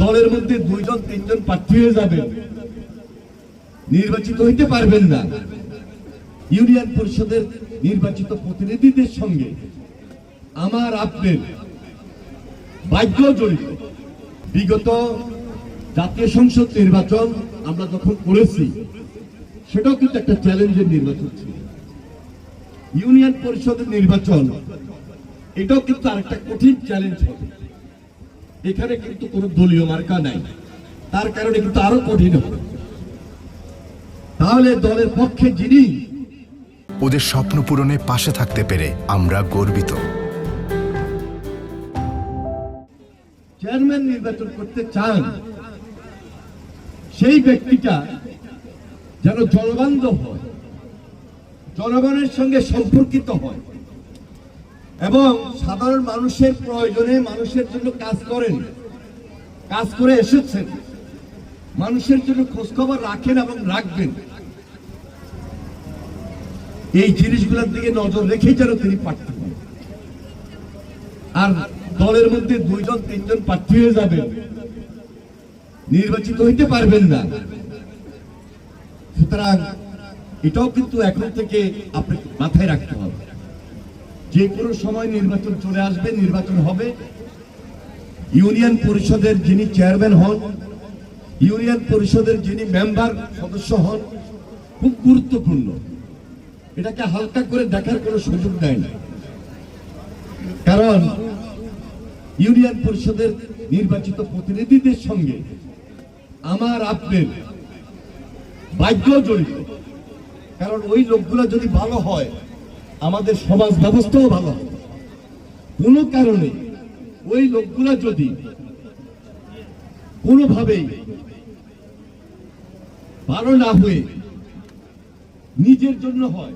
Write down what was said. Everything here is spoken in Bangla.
দলের মধ্যে 2জন 3জন প্রার্থী হয়ে যাবে, নির্বাচিত হইতে পারবেন না। ইউনিয়ন পরিষদের নির্বাচিত প্রতিনিধিদের সঙ্গে আমার আপনার ভাগ্য জড়িত। বিগত জাতীয় সংসদ নির্বাচন আমরা যখন করেছি, সেটাও কিন্তু একটা চ্যালেঞ্জের নির্বাচন ছিল। ইউনিয়ন পরিষদের নির্বাচন এটাও কিন্তু আরেকটা কঠিন চ্যালেঞ্জ হবে। এখানে কিন্তু কোনো দলীয় মার্কা নাই, তার কারণে কিন্তু আরো কঠিন হবে। তাহলে দলের পক্ষে যিনি ওদের স্বপ্ন পূরণে পাশে থাকতে পেরে আমরা গর্বিত। চেয়ারম্যান নির্বাচন করতে চান, সেই ব্যক্তিটা যেন জনবান্ধব হয়, জনগণের সঙ্গে সম্পর্কিত হয় এবং সাধারণ মানুষের প্রয়োজনে মানুষের জন্য কাজ করেন, কাজ করে এসেছেন, মানুষের জন্য খোঁজখবর রাখেন এবং রাখবেন। এই জিনিসগুলোর দিকে নজর রেখেই যেন তিনি প্রার্থী হন। আর দলের মধ্যে 2জন 3জন প্রার্থী হয়ে যাবে, নির্বাচিত হইতে পারবেন না। সুতরাং এটাও কিন্তু এখন থেকে আপনি মাথায় রাখতে হবে, যে কোনো সময় নির্বাচন চলে আসবে, নির্বাচন হবে। ইউনিয়ন পরিষদের যিনি চেয়ারম্যান হন, ইউনিয়ন পরিষদের যিনি মেম্বার সদস্য হন, খুব গুরুত্বপূর্ণ। এটাকে হালকা করে দেখার কোনো সুযোগ দেয় না। কারণ ইউনিয়ন পরিষদের নির্বাচিত প্রতিনিধিদের সঙ্গে আমার আপনার ভাগ্য জড়িত। কারণ ওই লোকগুলো যদি ভালো হয়, আমাদের সমাজ ব্যবস্থাও ভালো হবে। কোনো কারণে ওই লোকগুলো যদি কোনোভাবেই ভালো না হয়ে নিজের জন্য হয়,